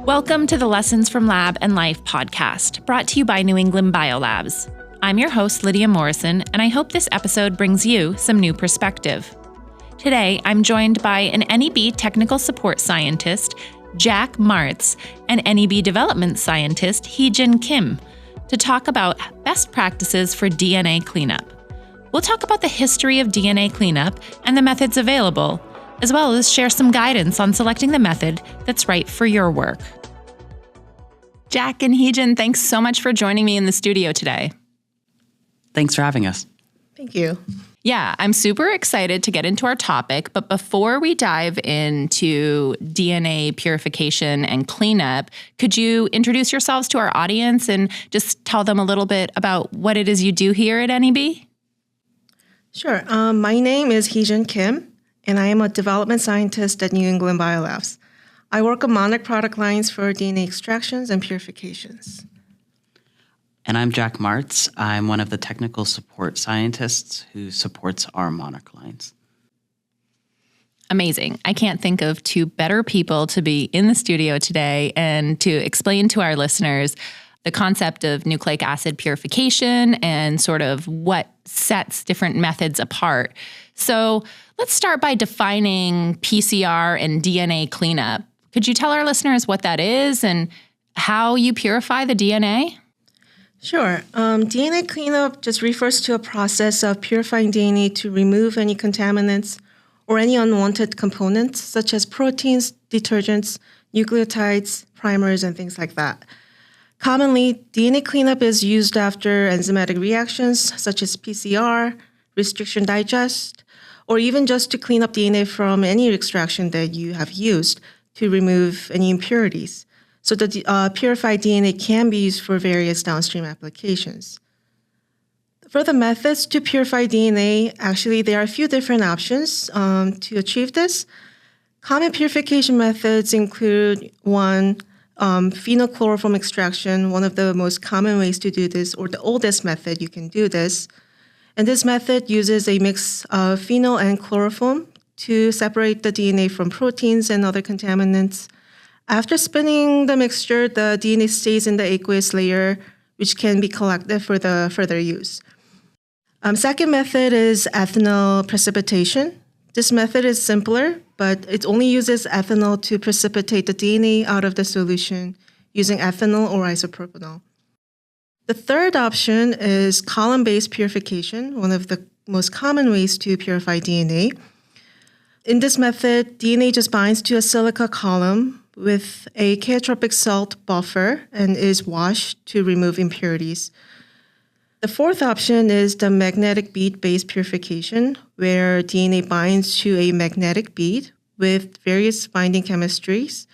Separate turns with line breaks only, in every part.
Welcome to the Lessons from Lab and Life podcast, brought to you by New England Biolabs. I'm your host, Lydia Morrison, and I hope this episode brings you some new perspective. Today, I'm joined by an NEB technical support scientist, Jack Martz, and NEB development scientist, Hee-Jin Kim, to talk about best practices for DNA cleanup. We'll talk about the history of DNA cleanup and the methods available, as well as share some guidance on selecting the method that's right for your work. Jack and Hee-Jin, thanks so much for joining me in the studio today.
Thanks for having us.
Thank you.
Yeah, I'm super excited to get into our topic, but before we dive into DNA purification and cleanup, could you introduce yourselves to our audience and just tell them a little bit about what it is you do here at NEB?
Sure. My name is Hee-Jin Kim, and I am a development scientist at New England Biolabs. I work on Monarch product lines for DNA extractions and purifications.
And I'm Jack Martz. I'm one of the technical support scientists who supports our Monarch lines.
Amazing. I can't think of two better people to be in the studio today and to explain to our listeners the concept of nucleic acid purification and sort of what sets different methods apart. So let's start by defining PCR and DNA cleanup. Could you tell our listeners what that is and how you purify the DNA?
Sure. DNA cleanup just refers to a process of purifying DNA to remove any contaminants or any unwanted components, such as proteins, detergents, nucleotides, primers, and things like that. Commonly, DNA cleanup is used after enzymatic reactions, such as PCR, restriction digest, or even just to clean up DNA from any extraction that you have used to remove any impurities. So the purified DNA can be used for various downstream applications. For the methods to purify DNA, actually, there are a few different options to achieve this. Common purification methods include one, phenylchloroform extraction, one of the most common ways to do this, or the oldest method you can do this. And this method uses a mix of phenol and chloroform to separate the DNA from proteins and other contaminants. After spinning the mixture, the DNA stays in the aqueous layer, which can be collected for the further use. Second method is ethanol precipitation. This method is simpler, but it only uses ethanol to precipitate the DNA out of the solution using ethanol or isopropanol. The third option is column-based purification, one of the most common ways to purify DNA. In this method, DNA just binds to a silica column with a chaotropic salt buffer and is washed to remove impurities. The fourth option is the magnetic bead-based purification, where DNA binds to a magnetic bead with various binding chemistries,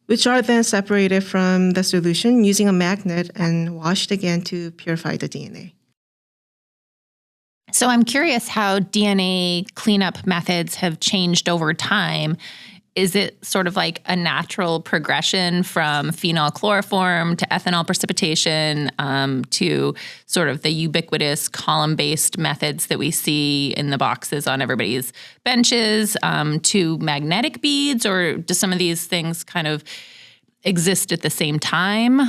which are then separated from the solution using a magnet and washed again to purify the DNA.
So I'm curious how DNA cleanup methods have changed over time. Is it sort of like a natural progression from phenylchloroform to ethanol precipitation to sort of the ubiquitous column-based methods that we see in the boxes on everybody's benches to magnetic beads, or do some of these things kind of exist at the same time?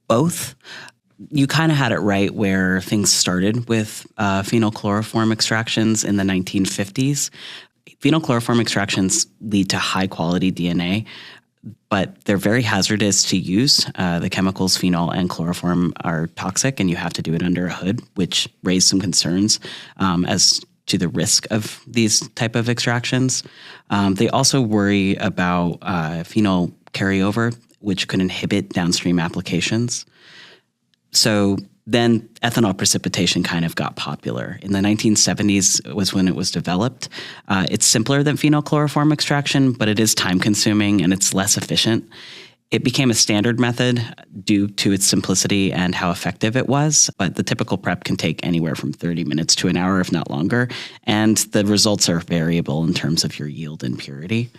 Both. You kind of had it right where things started with phenylchloroform extractions in the 1950s. Phenylchloroform extractions lead to high-quality DNA, but they're very hazardous to use. The chemicals phenol and chloroform are toxic, and you have to do it under a hood, which raised some concerns as to the risk of these type of extractions. They also worry about phenol carryover, which could inhibit downstream applications. So then ethanol precipitation kind of got popular. In the 1970s was when it was developed. It's simpler than phenylchloroform extraction, but it is time-consuming and it's less efficient. It became a standard method due to its simplicity and how effective it was, but the typical prep can take anywhere from 30 minutes to an hour, if not longer, and the results are variable in terms of your yield and purity.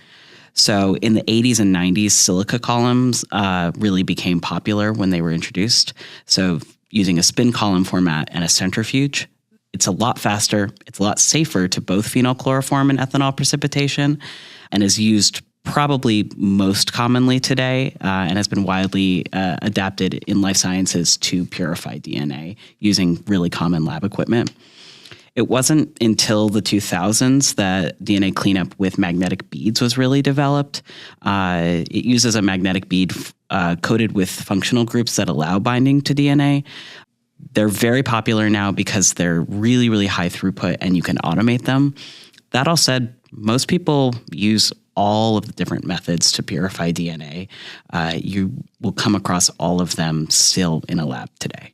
So in the 80s and 90s, silica columns really became popular when they were introduced. So using a spin column format and a centrifuge, it's a lot faster, it's a lot safer to both phenylchloroform and ethanol precipitation, and is used probably most commonly today and has been widely adapted in life sciences to purify DNA using really common lab equipment. It wasn't until the 2000s that DNA cleanup with magnetic beads was really developed. It uses a magnetic bead coated with functional groups that allow binding to DNA. They're very popular now because they're really, really high throughput and you can automate them. That all said, most people use all of the different methods to purify DNA. You will come across all of them still in a lab today.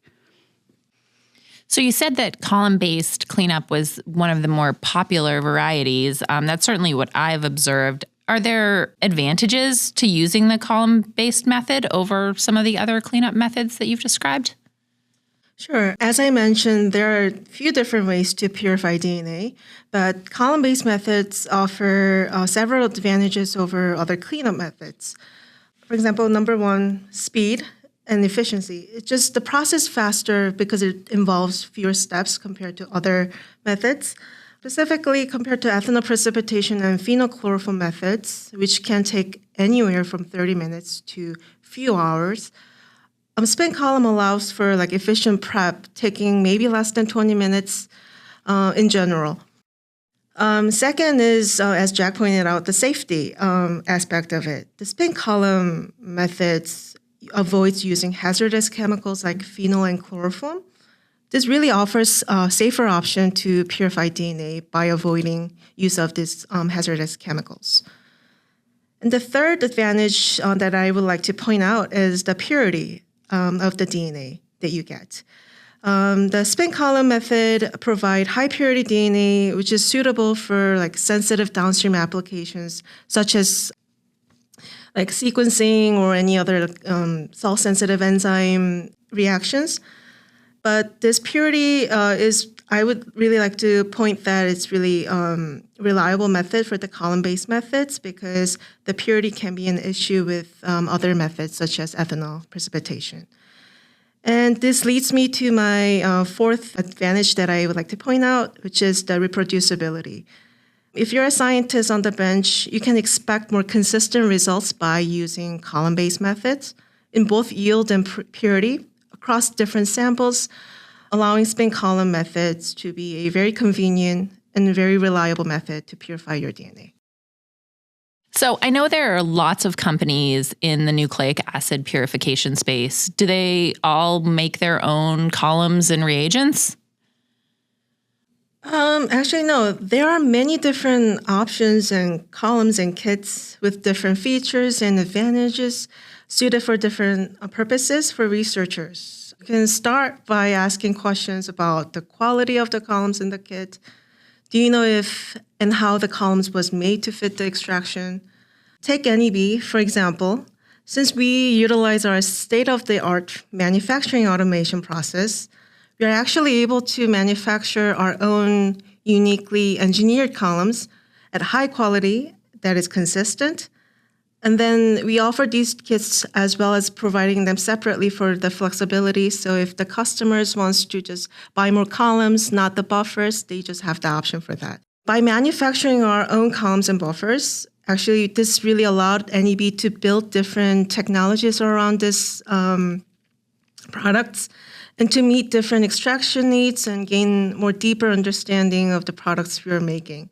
So you said that column-based cleanup was one of the more popular varieties. That's certainly what I've observed. Are there advantages to using the column-based method over some of the other cleanup methods that you've described?
Sure. As I mentioned, there are a few different ways to purify DNA, but column-based methods offer several advantages over other cleanup methods. For example, number one, speed and efficiency. It's just the process faster because it involves fewer steps compared to other methods. Specifically, compared to ethanol precipitation and phenylchloroform methods, which can take anywhere from 30 minutes to few hours, spin column allows for efficient prep, taking maybe less than 20 minutes in general. Second is, as Jack pointed out, the safety aspect of it. The spin column methods avoids using hazardous chemicals like phenol and chloroform. This really offers a safer option to purify DNA by avoiding use of these hazardous chemicals. And the third advantage that I would like to point out is the purity of the DNA that you get. The spin column method provide high purity DNA, which is suitable for sensitive downstream applications, such as sequencing or any other salt-sensitive enzyme reactions. But this purity I would really like to point that it's really reliable method for the column-based methods because the purity can be an issue with other methods such as ethanol precipitation. And this leads me to my fourth advantage that I would like to point out, which is the reproducibility. If you're a scientist on the bench, you can expect more consistent results by using column-based methods in both yield and purity across different samples, allowing spin column methods to be a very convenient and very reliable method to purify your DNA.
So I know there are lots of companies in the nucleic acid purification space. Do they all make their own columns and reagents?
Actually, no. There are many different options and columns and kits with different features and advantages suited for different purposes for researchers. You can start by asking questions about the quality of the columns in the kit. Do you know if and how the columns was made to fit the extraction? Take NEB, for example. Since we utilize our state-of-the-art manufacturing automation process, we are actually able to manufacture our own uniquely engineered columns at high quality that is consistent. And then we offer these kits as well as providing them separately for the flexibility. So if the customers wants to just buy more columns, not the buffers, they just have the option for that. By manufacturing our own columns and buffers, actually this really allowed NEB to build different technologies around this products and to meet different extraction needs and gain more deeper understanding of the products we are making.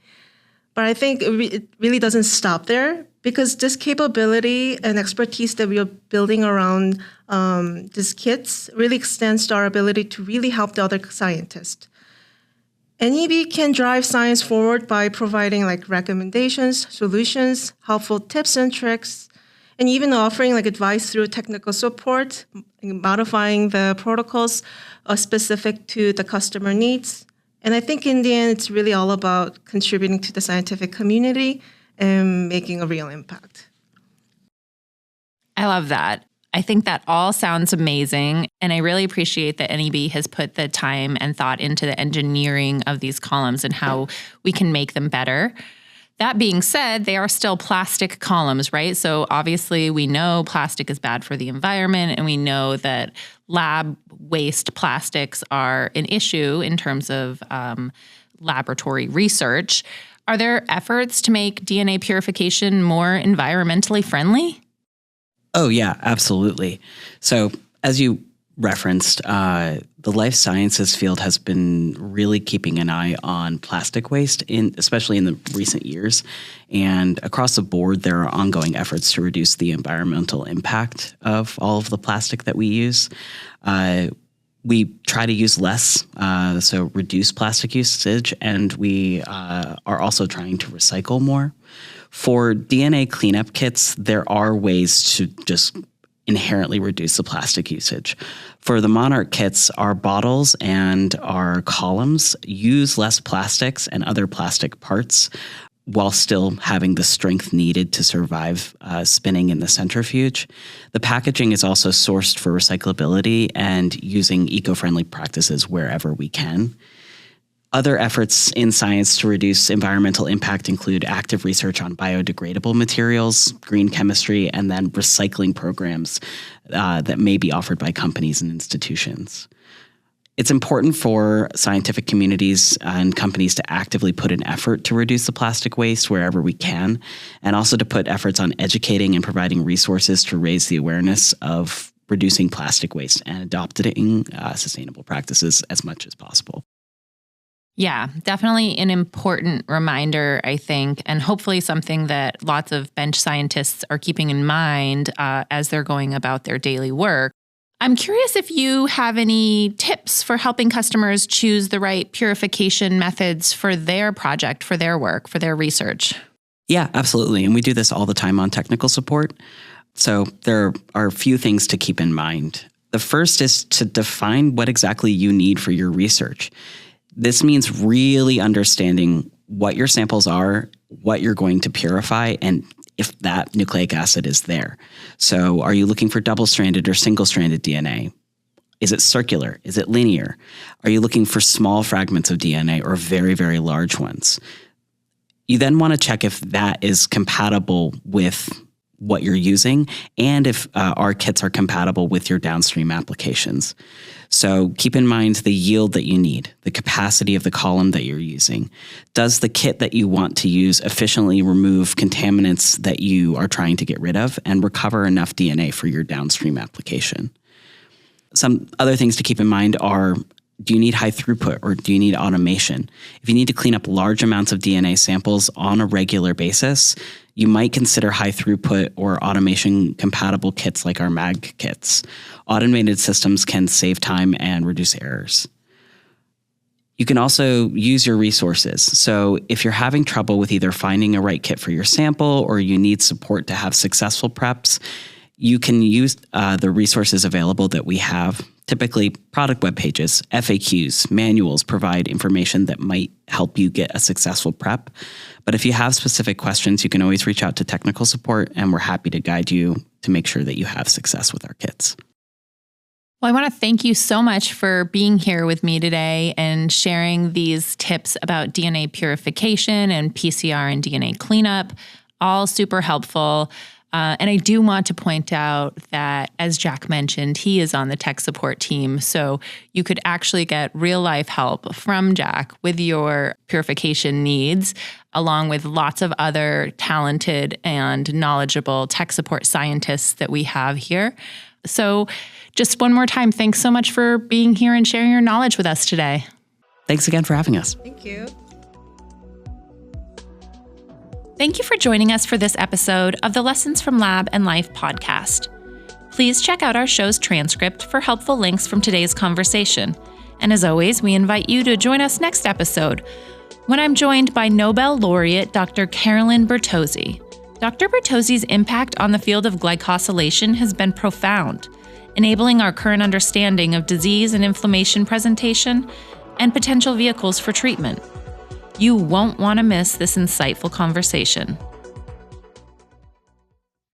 But I think it really doesn't stop there because this capability and expertise that we are building around these kits really extends to our ability to really help the other scientists. NEB can drive science forward by providing recommendations, solutions, helpful tips and tricks, and even offering advice through technical support, modifying the protocols specific to the customer needs. And I think in the end, it's really all about contributing to the scientific community and making a real impact.
I love that. I think that all sounds amazing. And I really appreciate that NEB has put the time and thought into the engineering of these columns and how we can make them better. That being said, they are still plastic columns, right? So obviously we know plastic is bad for the environment, and we know that lab waste plastics are an issue in terms of laboratory research. Are there efforts to make DNA purification more environmentally friendly?
Oh, yeah, absolutely. So as you referenced, the life sciences field has been really keeping an eye on plastic waste, especially in the recent years. And across the board, there are ongoing efforts to reduce the environmental impact of all of the plastic that we use. We try to use less, so reduce plastic usage, and we are also trying to recycle more. For DNA cleanup kits, there are ways to just inherently reduce the plastic usage. For the Monarch kits, our bottles and our columns use less plastics and other plastic parts while still having the strength needed to survive spinning in the centrifuge. The packaging is also sourced for recyclability and using eco-friendly practices wherever we can. Other efforts in science to reduce environmental impact include active research on biodegradable materials, green chemistry, and then recycling programs that may be offered by companies and institutions. It's important for scientific communities and companies to actively put an effort to reduce the plastic waste wherever we can, and also to put efforts on educating and providing resources to raise the awareness of reducing plastic waste and adopting sustainable practices as much as possible.
Yeah, definitely an important reminder, I think, and hopefully something that lots of bench scientists are keeping in mind as they're going about their daily work. I'm curious if you have any tips for helping customers choose the right purification methods for their project, for their work, for their research.
Yeah, absolutely. And we do this all the time on technical support. So there are a few things to keep in mind. The first is to define what exactly you need for your research. This means really understanding what your samples are, what you're going to purify, and if that nucleic acid is there. So are you looking for double-stranded or single-stranded DNA? Is it circular? Is it linear? Are you looking for small fragments of DNA or very, very large ones? You then want to check if that is compatible with what you're using and if our kits are compatible with your downstream applications. So keep in mind the yield that you need, the capacity of the column that you're using. Does the kit that you want to use efficiently remove contaminants that you are trying to get rid of and recover enough DNA for your downstream application? Some other things to keep in mind are, do you need high throughput or do you need automation? If you need to clean up large amounts of DNA samples on a regular basis, you might consider high throughput or automation compatible kits like our MAG kits. Automated systems can save time and reduce errors. You can also use your resources. So if you're having trouble with either finding a right kit for your sample or you need support to have successful preps, you can use the resources available that we have. Typically, product web pages, FAQs, manuals provide information that might help you get a successful prep. But if you have specific questions, you can always reach out to technical support, and we're happy to guide you to make sure that you have success with our kits.
Well, I want to thank you so much for being here with me today and sharing these tips about DNA purification and PCR and DNA cleanup. All super helpful. And I do want to point out that, as Jack mentioned, he is on the tech support team. So you could actually get real life help from Jack with your purification needs, along with lots of other talented and knowledgeable tech support scientists that we have here. So just one more time, thanks so much for being here and sharing your knowledge with us today.
Thanks again for having us.
Thank you.
Thank you for joining us for this episode of the Lessons from Lab and Life podcast. Please check out our show's transcript for helpful links from today's conversation. And as always, we invite you to join us next episode when I'm joined by Nobel laureate Dr. Carolyn Bertozzi. Dr. Bertozzi's impact on the field of glycosylation has been profound, enabling our current understanding of disease and inflammation presentation and potential vehicles for treatment. You won't want to miss this insightful conversation.